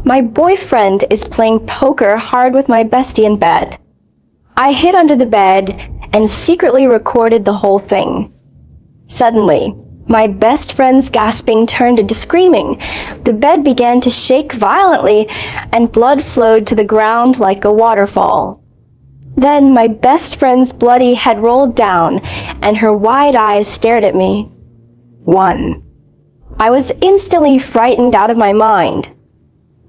My boyfriend is playing poker hard with my bestie in bed. I hid under the bed and secretly recorded the whole thing. Suddenly, my best friend's gasping turned into screaming. The bed began to shake violently, and blood flowed to the ground like a waterfall. Then my best friend's bloody head rolled down, and her wide eyes stared at me. 1. I was instantly frightened out of my mind.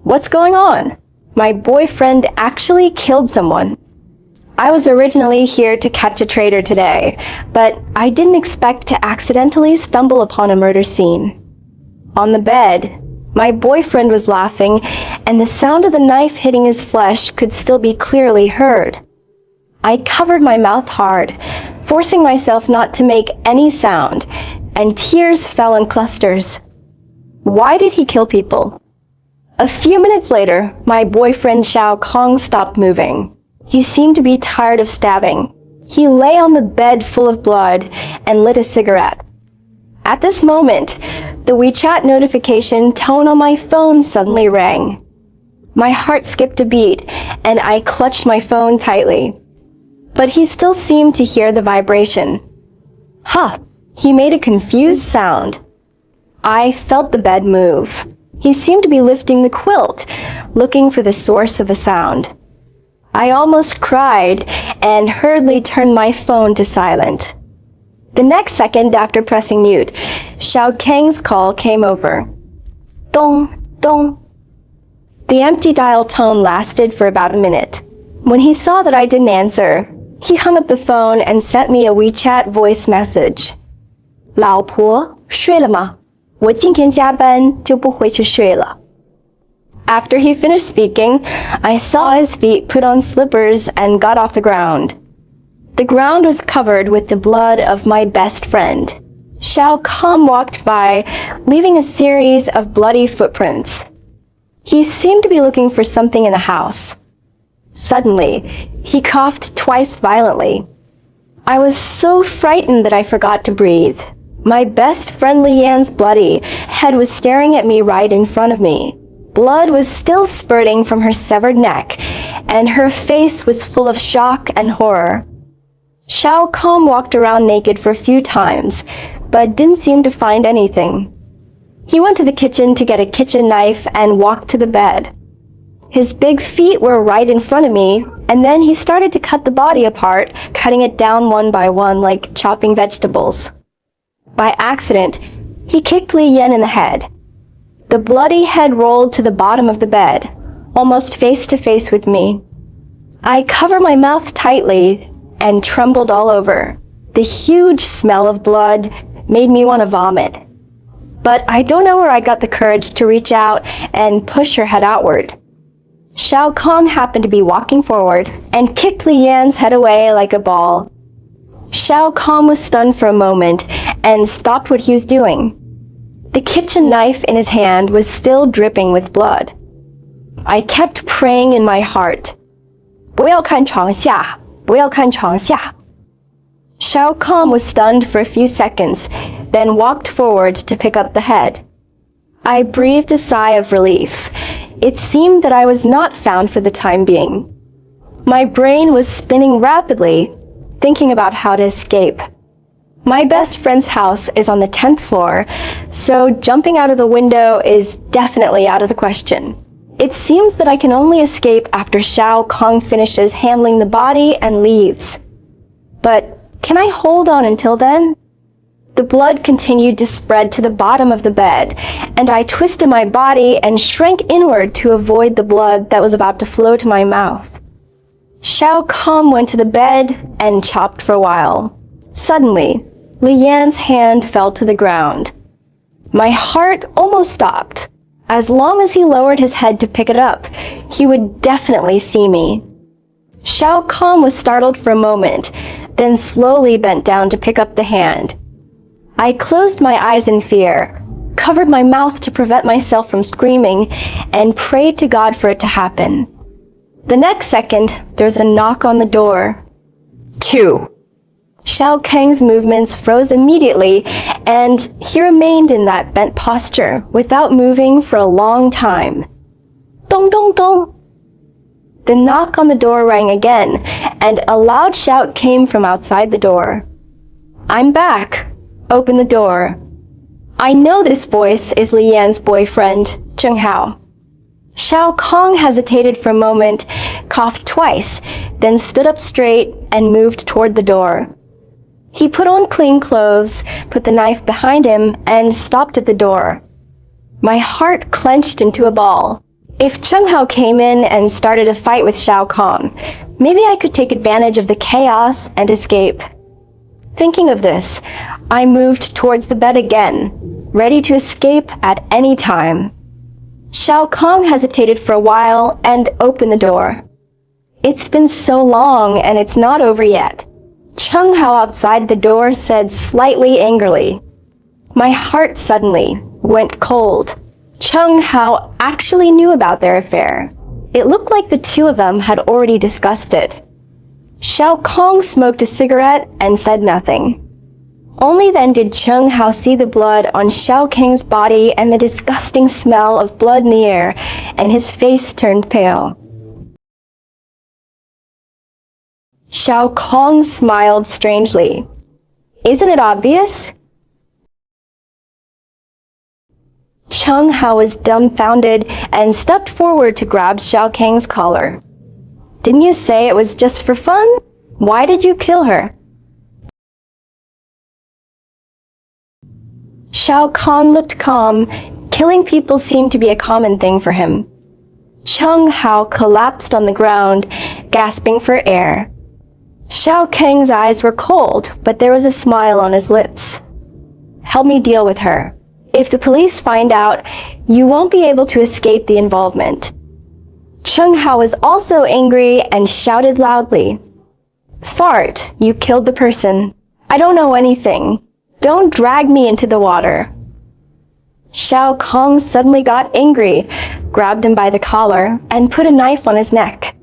What's going on? My boyfriend actually killed someone. I was originally here to catch a traitor today, but I didn't expect to accidentally stumble upon a murder scene. On the bed, my boyfriend was laughing, and the sound of the knife hitting his flesh could still be clearly heard. I covered my mouth hard, forcing myself not to make any sound, and tears fell in clusters. Why did he kill people? A few minutes later, my boyfriend Xiao Kong stopped moving. He seemed to be tired of stabbing. He lay on the bed full of blood and lit a cigarette. At this moment, the WeChat notification tone on my phone suddenly rang. My heart skipped a beat, and I clutched my phone tightly. But he still seemed to hear the vibration. Huh, he made a confused sound. I felt the bed move. He seemed to be lifting the quilt, looking for the source of the sound. I almost cried and hurriedly turned my phone to silent. The next second after pressing mute, Xiao Kang's call came over. Dong, dong. The empty dial tone lasted for about a minute. When he saw that I didn't answer, he hung up the phone and sent me a WeChat voice message. 老婆，睡了吗？我今天加班就不回去睡了。After he finished speaking, I saw his feet put on slippers and got off the ground. The ground was covered with the blood of my best friend. Xiao Kong walked by, leaving a series of bloody footprints. He seemed to be looking for something in the house. Suddenly, he coughed twice violently. I was so frightened that I forgot to breathe. My best friend Li Yan's bloody head was staring at me right in front of me. Blood was still spurting from her severed neck, and her face was full of shock and horror. Xiao Kong walked around naked for a few times, but didn't seem to find anything. He went to the kitchen to get a kitchen knife and walked to the bed. His big feet were right in front of me, and then he started to cut the body apart, cutting it down one by one like chopping vegetables. By accident, he kicked Li Yan in the head. The bloody head rolled to the bottom of the bed, almost face to face with me. I covered my mouth tightly and trembled all over. The huge smell of blood made me want to vomit. But I don't know where I got the courage to reach out and push her head outward. Xiao Kong happened to be walking forward and kicked Li Yan's head away like a ball. Xiao Kong was stunned for a moment and stopped what he was doing. The kitchen knife in his hand was still dripping with blood. I kept praying in my heart. 不要看床下，不要看床下. Xiao Kong was stunned for a few seconds, then walked forward to pick up the head. I breathed a sigh of relief. It seemed that I was not found for the time being. My brain was spinning rapidly, thinking about how to escape. My best friend's house is on the 10th floor, so jumping out of the window is definitely out of the question. It seems that I can only escape after Xiao Kong finishes handling the body and leaves. But can I hold on until then? The blood continued to spread to the bottom of the bed, and I twisted my body and shrank inward to avoid the blood that was about to flow to my mouth. Xiao Kong went to the bed and chopped for a while. Suddenly, Li Yan's hand fell to the ground. My heart almost stopped. As long as he lowered his head to pick it up, he would definitely see me. Xiao Kong was startled for a moment, then slowly bent down to pick up the hand. I closed my eyes in fear, covered my mouth to prevent myself from screaming, and prayed to God for it to happen. The next second, there was a knock on the door. 2. Xiao Kang's movements froze immediately, and he remained in that bent posture without moving for a long time. 动 Dong dong dong. The knock on the door rang again, and a loud shout came from outside the door. I'm back. Open the door. I know this voice is Li Yan's boyfriend, Cheng Hao. Shao Kong hesitated for a moment, coughed twice, then stood up straight and moved toward the door. He put on clean clothes, put the knife behind him, and stopped at the door. My heart clenched into a ball. If Cheng Hao came in and started a fight with Shao Kong, maybe I could take advantage of the chaos and escape. Thinking of this, I moved towards the bed again, ready to escape at any time. Shao Kong hesitated for a while and opened the door. It's been so long and it's not over yet. Cheng Hao outside the door said slightly angrily. My heart suddenly went cold. Cheng Hao actually knew about their affair. It looked like the two of them had already discussed it. Shao Kong smoked a cigarette and said nothing. Only then did Cheng Hao see the blood on Shao Kang's body and the disgusting smell of blood in the air, and his face turned pale. Shao Kong smiled strangely. Isn't it obvious? Cheng Hao was dumbfounded and stepped forward to grab Shao Kang's collar. Didn't you say it was just for fun? Why did you kill her? Shao Kong looked calm. Killing people seemed to be a common thing for him. Cheng Hao collapsed on the ground, gasping for air. Shao Kang's eyes were cold, but there was a smile on his lips. Help me deal with her. If the police find out, you won't be able to escape the involvement. Cheng Hao was also angry and shouted loudly. Fart, you killed the person. I don't know anything. Don't drag me into the water. Shao Kong suddenly got angry, grabbed him by the collar, and put a knife on his neck.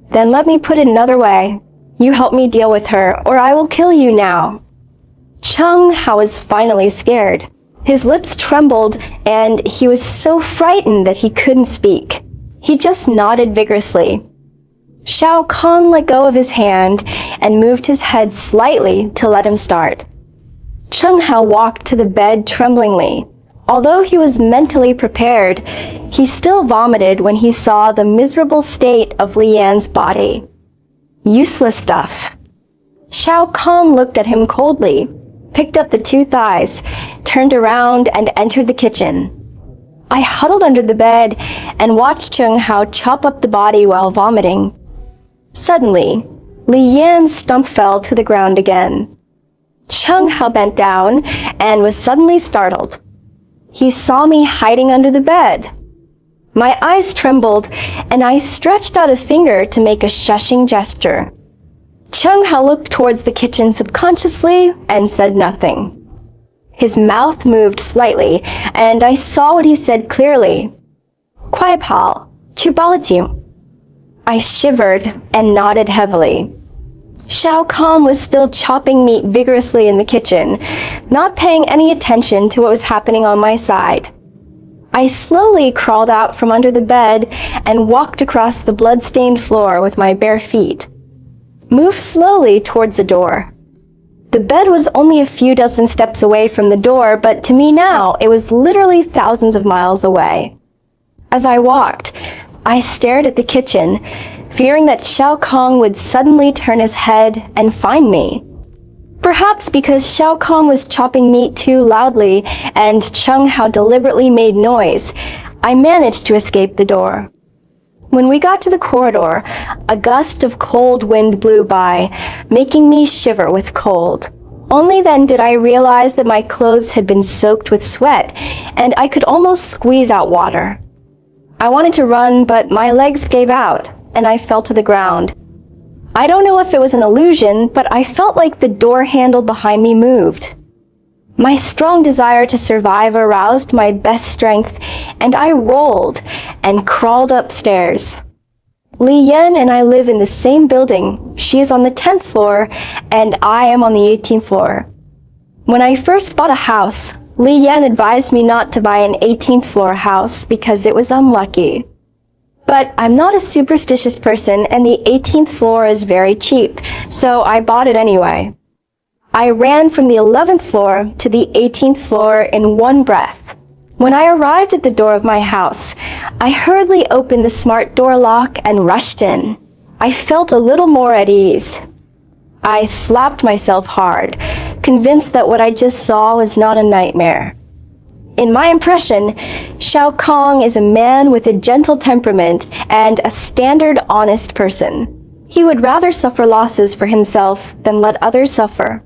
Then let me put it another way. You help me deal with her, or I will kill you now. Cheng Hao was finally scared. His lips trembled, and he was so frightened that he couldn't speak. He just nodded vigorously. Shao Kong let go of his hand and moved his head slightly to let him start. Cheng Hao walked to the bed tremblingly. Although he was mentally prepared, he still vomited when he saw the miserable state of Li Yan's body. Useless stuff. Shao Kong looked at him coldly, picked up the two thighs, turned around and entered the kitchen. I huddled under the bed and watched Cheng Hao chop up the body while vomiting. Suddenly, Li Yan's stump fell to the ground again. Cheng Hao bent down and was suddenly startled. He saw me hiding under the bed. My eyes trembled, and I stretched out a finger to make a shushing gesture. Cheng Hao looked towards the kitchen subconsciously and said nothing. His mouth moved slightly, and I saw what he said clearly. Kuai Pao, Chu Balatiu. I shivered and nodded heavily. Shao Kong was still chopping meat vigorously in the kitchen, not paying any attention to what was happening on my side. I slowly crawled out from under the bed and walked across the blood-stained floor with my bare feet. Moved slowly towards the door. The bed was only a few dozen steps away from the door, but to me now, it was literally thousands of miles away. As I walked, I stared at the kitchen, fearing that Shao Kong would suddenly turn his head and find me. Perhaps because Shao Kong was chopping meat too loudly and Cheng Hao deliberately made noise, I managed to escape the door. When we got to the corridor, a gust of cold wind blew by, making me shiver with cold. Only then did I realize that my clothes had been soaked with sweat, and I could almost squeeze out water. I wanted to run, but my legs gave out, and I fell to the ground. I don't know if it was an illusion, but I felt like the door handle behind me moved. My strong desire to survive aroused my best strength, and I rolled and crawled upstairs. Li Yan and I live in the same building. She is on the 10th floor, and I am on the 18th floor. When I first bought a house, Li Yan advised me not to buy an 18th floor house because it was unlucky. But I'm not a superstitious person and the 18th floor is very cheap, so I bought it anyway. I ran from the 11th floor to the 18th floor in one breath. When I arrived at the door of my house, I hurriedly opened the smart door lock and rushed in. I felt a little more at ease. I slapped myself hard, convinced that what I just saw was not a nightmare. In my impression, Shao Kahn is a man with a gentle temperament and a standard honest person. He would rather suffer losses for himself than let others suffer.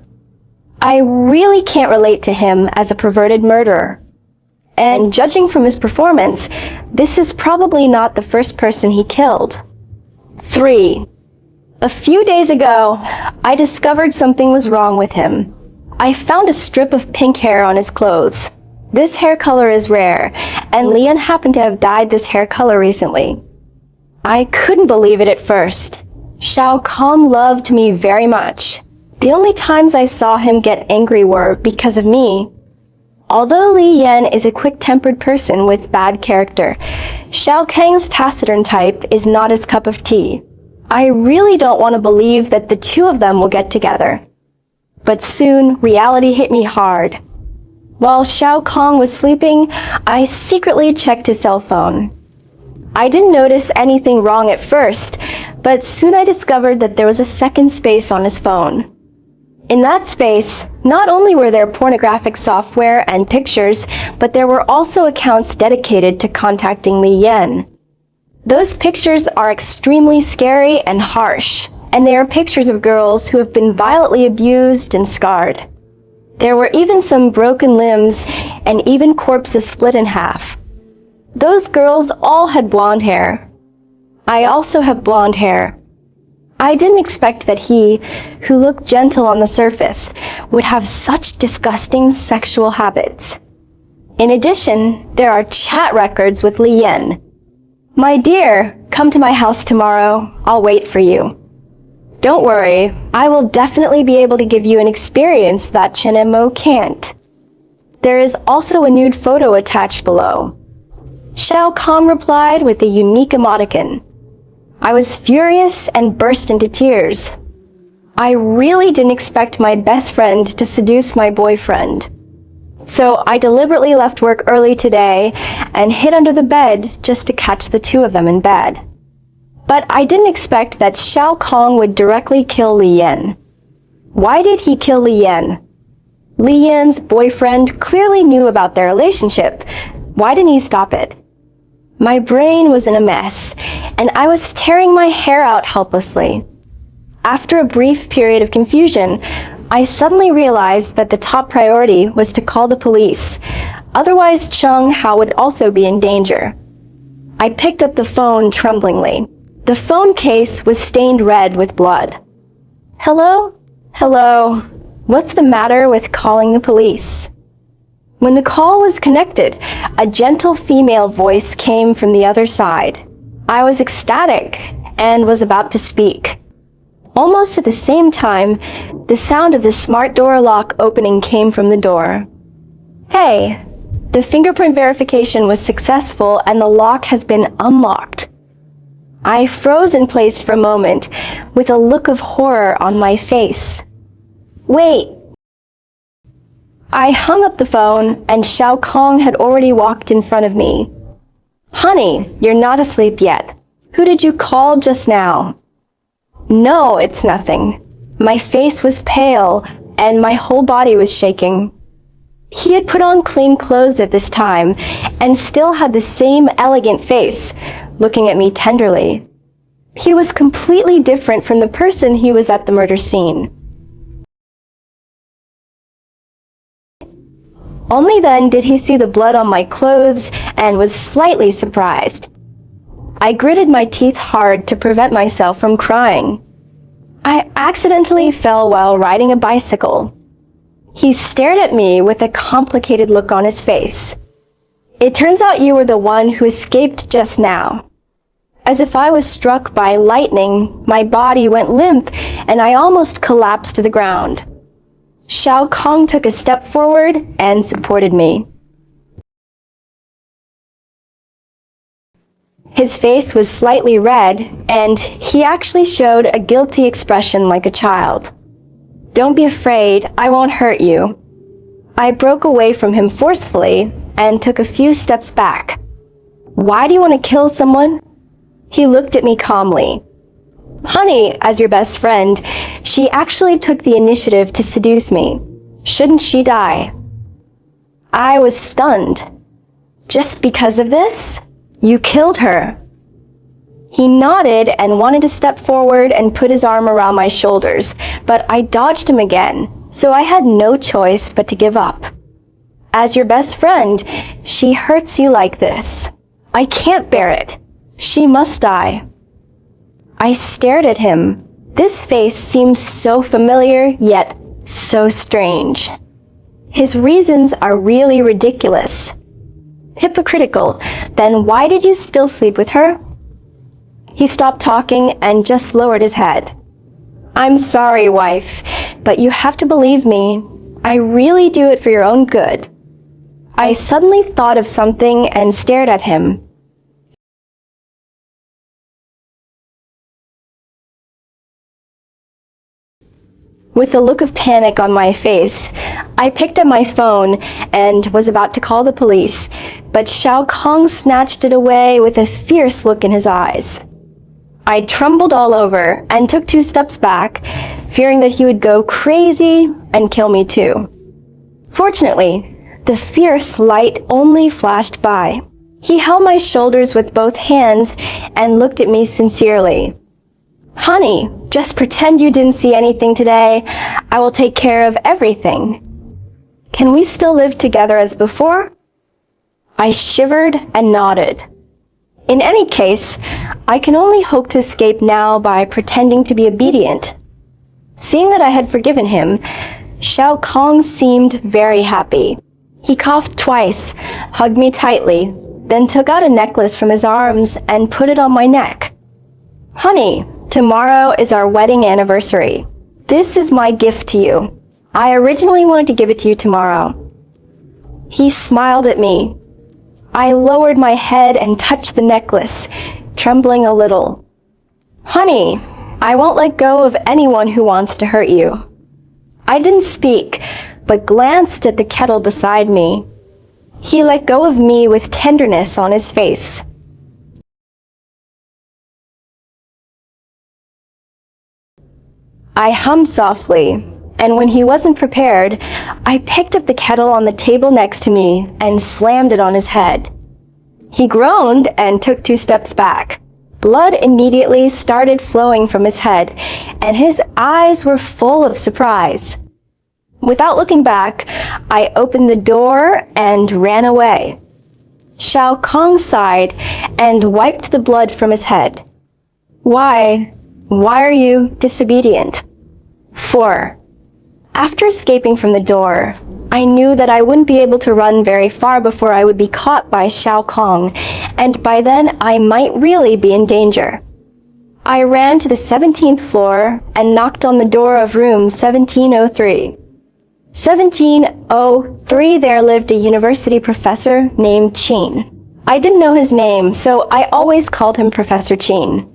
I really can't relate to him as a perverted murderer. And judging from his performance, this is probably not the first person he killed. 3. A few days ago, I discovered something was wrong with him. I found a strip of pink hair on his clothes. This hair color is rare, and Leon happened to have dyed this hair color recently. I couldn't believe it at first. Shao Kahn loved me very much. The only times I saw him get angry were because of me. Although Li Yan is a quick-tempered person with bad character, Shao Kang's taciturn type is not his cup of tea. I really don't want to believe that the two of them will get together. But soon, reality hit me hard. While Shao Kahn was sleeping, I secretly checked his cell phone. I didn't notice anything wrong at first, but soon I discovered that there was a second space on his phone. In that space, not only were there pornographic software and pictures, but there were also accounts dedicated to contacting Li Yan. Those pictures are extremely scary and harsh, and they are pictures of girls who have been violently abused and scarred. There were even some broken limbs and even corpses split in half. Those girls all had blonde hair. I also have blonde hair. I didn't expect that he, who looked gentle on the surface, would have such disgusting sexual habits. In addition, there are chat records with Li Yan. My dear, come to my house tomorrow. I'll wait for you. Don't worry, I will definitely be able to give you an experience that Chen and Mo can't. There is also a nude photo attached below. Shao Kahn replied with a unique emoticon. I was furious and burst into tears. I really didn't expect my best friend to seduce my boyfriend. So I deliberately left work early today and hid under the bed just to catch the two of them in bed. But I didn't expect that Shao Kahn would directly kill Li Yan. Why did he kill Li Yan? Li Yan's boyfriend clearly knew about their relationship. Why didn't he stop it? My brain was in a mess, and I was tearing my hair out helplessly. After a brief period of confusion, I suddenly realized that the top priority was to call the police. Otherwise, Chung Hao would also be in danger. I picked up the phone tremblingly. The phone case was stained red with blood. Hello? Hello? What's the matter with calling the police? When the call was connected, a gentle female voice came from the other side. I was ecstatic and was about to speak. Almost at the same time, the sound of the smart door lock opening came from the door. Hey, the fingerprint verification was successful and the lock has been unlocked. I froze in place for a moment, with a look of horror on my face. Wait. I hung up the phone, and Shao Kahn had already walked in front of me. Honey, you're not asleep yet. Who did you call just now? No, it's nothing. My face was pale, and my whole body was shaking. He had put on clean clothes at this time, and still had the same elegant face, looking at me tenderly. He was completely different from the person he was at the murder scene. Only then did he see the blood on my clothes and was slightly surprised. I gritted my teeth hard to prevent myself from crying. I accidentally fell while riding a bicycle. He stared at me with a complicated look on his face. It turns out you were the one who escaped just now. As if I was struck by lightning, my body went limp and I almost collapsed to the ground. Shao Kahn took a step forward and supported me. His face was slightly red, and he actually showed a guilty expression like a child. "Don't be afraid, I won't hurt you." I broke away from him forcefully and took a few steps back. "Why do you want to kill someone?" He looked at me calmly. "Honey, as your best friend, she actually took the initiative to seduce me. Shouldn't she die?" I was stunned. "Just because of this? You killed her." He nodded and wanted to step forward and put his arm around my shoulders, but I dodged him again, so I had no choice but to give up. "As your best friend, she hurts you like this. I can't bear it. She must die." I stared at him. This face seemed so familiar, yet so strange. His reasons are really ridiculous. Hypocritical. Then why did you still sleep with her? He stopped talking and just lowered his head. "I'm sorry, wife, but you have to believe me. I really do it for your own good." I suddenly thought of something and stared at him. With a look of panic on my face, I picked up my phone and was about to call the police, but Shao Kahn snatched it away with a fierce look in his eyes. I trembled all over and took 2 steps back, fearing that he would go crazy and kill me too. Fortunately, the fierce light only flashed by. He held my shoulders with both hands and looked at me sincerely. "Honey, just pretend you didn't see anything today. I will take care of everything. Can we still live together as before?" I shivered and nodded. In any case, I can only hope to escape now by pretending to be obedient. Seeing that I had forgiven him, Shao Kahn seemed very happy. He coughed twice, hugged me tightly, then took out a necklace from his arms and put it on my neck. "Honey, tomorrow is our wedding anniversary. This is my gift to you. I originally wanted to give it to you tomorrow." He smiled at me. I lowered my head and touched the necklace, trembling a little. "Honey, I won't let go of anyone who wants to hurt you." I didn't speak, but glanced at the kettle beside me. He let go of me with tenderness on his face. I hummed softly, and when he wasn't prepared, I picked up the kettle on the table next to me and slammed it on his head. He groaned and took 2 steps back. Blood immediately started flowing from his head, and his eyes were full of surprise. Without looking back, I opened the door and ran away. Shao Kahn sighed and wiped the blood from his head. Why are you disobedient?" 4. After escaping from the door, I knew that I wouldn't be able to run very far before I would be caught by Shao Kahn, and by then I might really be in danger. I ran to the 17th floor and knocked on the door of room 1703. 1703, there lived a university professor named Qin. I didn't know his name, so I always called him Professor Qin.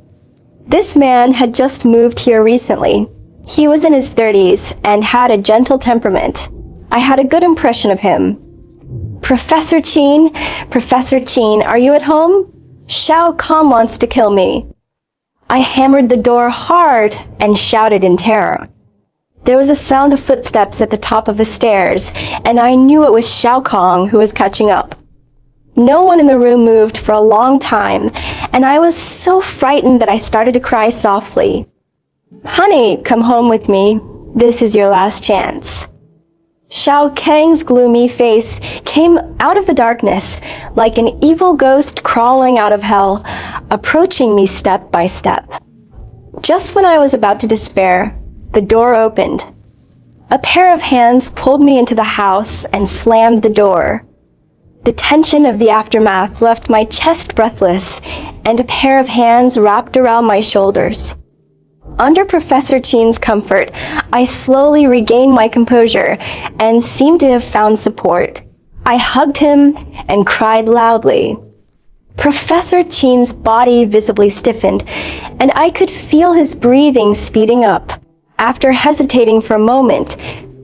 This man had just moved here recently. He was in his 30s and had a gentle temperament. I had a good impression of him. Professor Qin, are you at home? Shao Kahn wants to kill me." I hammered the door hard and shouted in terror. There was a sound of footsteps at the top of the stairs, and I knew it was Shao Kahn who was catching up. No one in the room moved for a long time, and I was so frightened that I started to cry softly. "Honey, come home with me. This is your last chance." Shao Kang's gloomy face came out of the darkness like an evil ghost crawling out of hell, approaching me step by step. Just when I was about to despair, the door opened. A pair of hands pulled me into the house and slammed the door. The tension of the aftermath left my chest breathless, and a pair of hands wrapped around my shoulders. Under Professor Qin's comfort, I slowly regained my composure and seemed to have found support. I hugged him and cried loudly. Professor Chin's body visibly stiffened, and I could feel his breathing speeding up. After hesitating for a moment,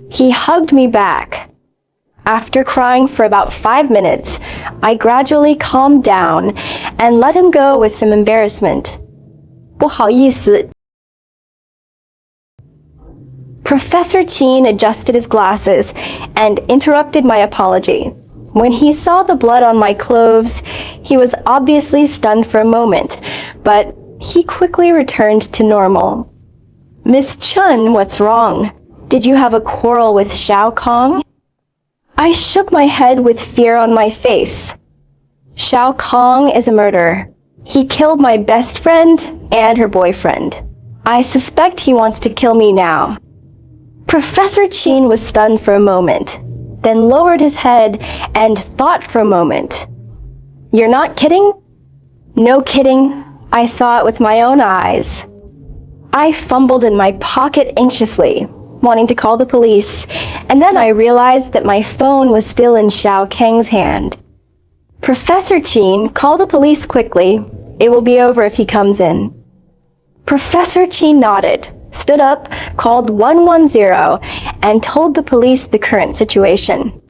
he hugged me back. After crying for about 5 minutes, I gradually calmed down and let him go with some embarrassment. 不好意思. Professor Chin adjusted his glasses and interrupted my apology. When he saw the blood on my clothes, he was obviously stunned for a moment, but he quickly returned to normal. Miss Chun, what's wrong? Did you have a quarrel with Xiao Kong? I shook my head with fear on my face. Xiao Kong is a murderer. He killed my best friend and her boyfriend. I suspect he wants to kill me now. Professor Chin was stunned for a moment, then lowered his head and thought for a moment. You're not kidding? No kidding. I saw it with my own eyes. I fumbled in my pocket anxiously, wanting to call the police, and then I realized that my phone was still in Xiao Kang's hand. Professor Chin, call the police quickly. It will be over if he comes in. Professor Chin nodded, stood up, called 110, and told the police the current situation.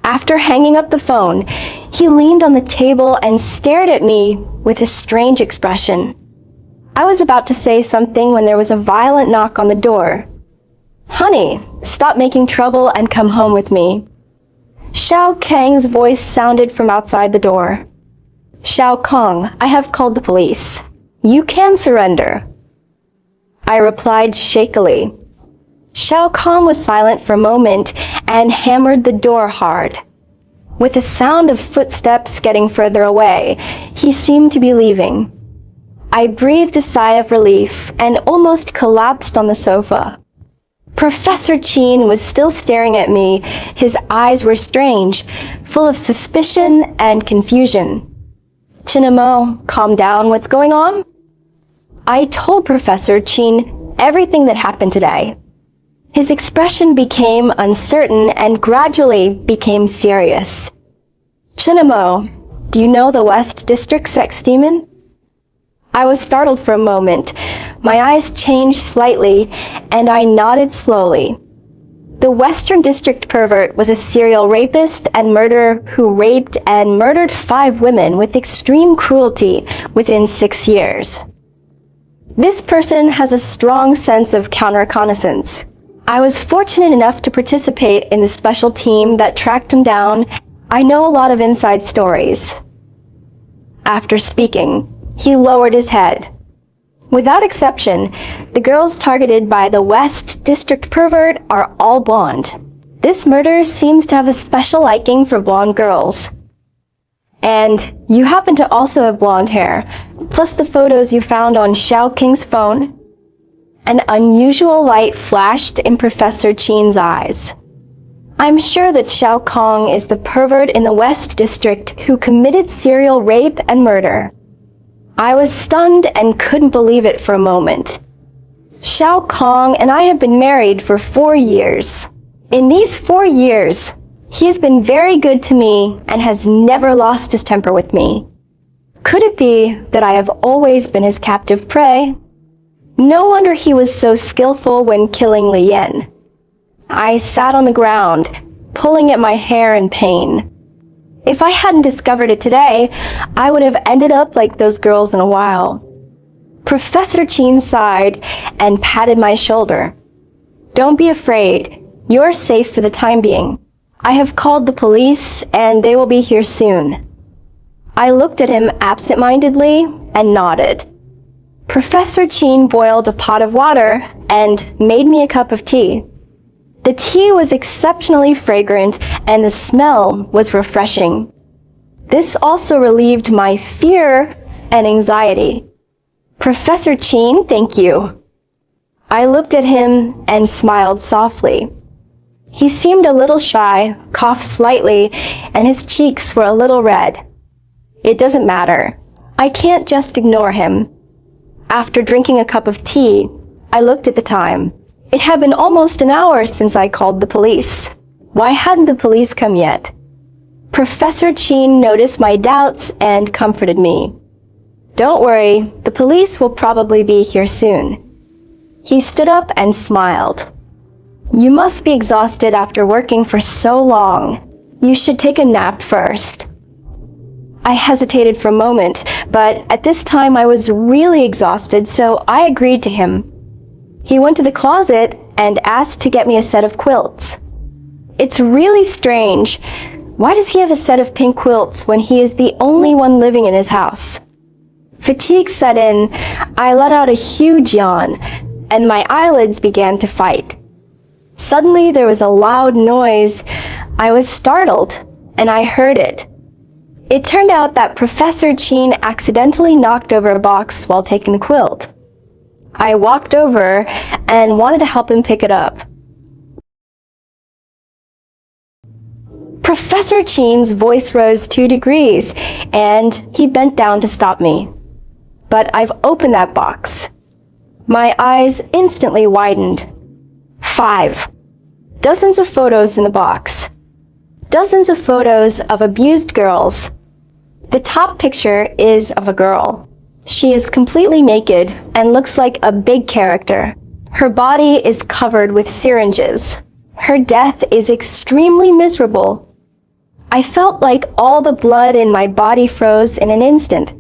After hanging up the phone, he leaned on the table and stared at me with a strange expression. I was about to say something when there was a violent knock on the door. Honey, stop making trouble and come home with me. Xiao Kang's voice sounded from outside the door. Xiao Kong, I have called the police. You can surrender. I replied shakily. Xiao Kong was silent for a moment and hammered the door hard. With the sound of footsteps getting further away, he seemed to be leaving. I breathed a sigh of relief and almost collapsed on the sofa. Professor Chin was still staring at me. His eyes were strange, full of suspicion and confusion. Chinamo, calm down, what's going on? I told Professor Chin everything that happened today. His expression became uncertain and gradually became serious. Chinamo, do you know the West District sex demon? I was startled for a moment. My eyes changed slightly, and I nodded slowly. The Western District pervert was a serial rapist and murderer who raped and murdered 5 women with extreme cruelty within 6 years. This person has a strong sense of counter-reconnaissance. I was fortunate enough to participate in the special team that tracked him down. I know a lot of inside stories. After speaking, he lowered his head. Without exception, the girls targeted by the West District pervert are all blonde. This murderer seems to have a special liking for blonde girls. And you happen to also have blonde hair, plus the photos you found on Xiao King's phone. An unusual light flashed in Professor Chin's eyes. I'm sure that Xiao Kong is the pervert in the West District who committed serial rape and murder. I was stunned and couldn't believe it for a moment. Xiao Kong and I have been married for 4 years. In these 4 years, he has been very good to me and has never lost his temper with me. Could it be that I have always been his captive prey? No wonder he was so skillful when killing Li Yan. I sat on the ground, pulling at my hair in pain. If I hadn't discovered it today, I would have ended up like those girls in a while. Professor Chin sighed and patted my shoulder. Don't be afraid. You're safe for the time being. I have called the police and they will be here soon. I looked at him absent-mindedly and nodded. Professor Chin boiled a pot of water and made me a cup of tea. The tea was exceptionally fragrant and the smell was refreshing. This also relieved my fear and anxiety. Professor Chin, thank you. I looked at him and smiled softly. He seemed a little shy, coughed slightly, and his cheeks were a little red. It doesn't matter. I can't just ignore him. After drinking a cup of tea, I looked at the time. It had been almost an hour since I called the police. Why hadn't the police come yet? Professor Chin noticed my doubts and comforted me. Don't worry, the police will probably be here soon. He stood up and smiled. You must be exhausted after working for so long. You should take a nap first. I hesitated for a moment, but at this time I was really exhausted, so I agreed to him. He went to the closet and asked to get me a set of quilts. It's really strange. Why does he have a set of pink quilts when he is the only one living in his house? Fatigue set in, I let out a huge yawn, and my eyelids began to fight. Suddenly there was a loud noise. I was startled, and I heard it. It turned out that Professor Chin accidentally knocked over a box while taking the quilt. I walked over and wanted to help him pick it up. Professor Chin's voice rose 2 degrees, and he bent down to stop me. But I've opened that box. My eyes instantly widened. 5. Dozens of photos in the box. Dozens of photos of abused girls. The top picture is of a girl. She is completely naked and looks like a big character. Her body is covered with syringes. Her death is extremely miserable. I felt like all the blood in my body froze in an instant.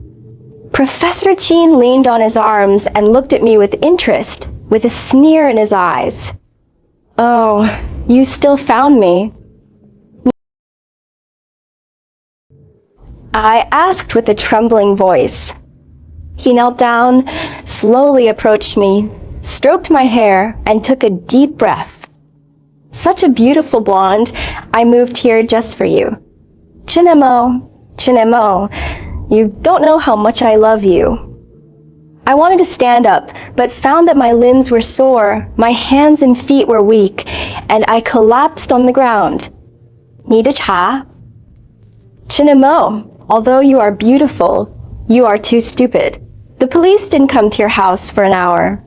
Professor Chin leaned on his arms and looked at me with interest, with a sneer in his eyes. Oh, you still found me. I asked with a trembling voice. He knelt down, slowly approached me, stroked my hair, and took a deep breath. Such a beautiful blonde, I moved here just for you. Chinemo, Chinemo, you don't know how much I love you. I wanted to stand up, but found that my limbs were sore, my hands and feet were weak, and I collapsed on the ground. 你的茶? Chinemo, although you are beautiful, you are too stupid. The police didn't come to your house for an hour.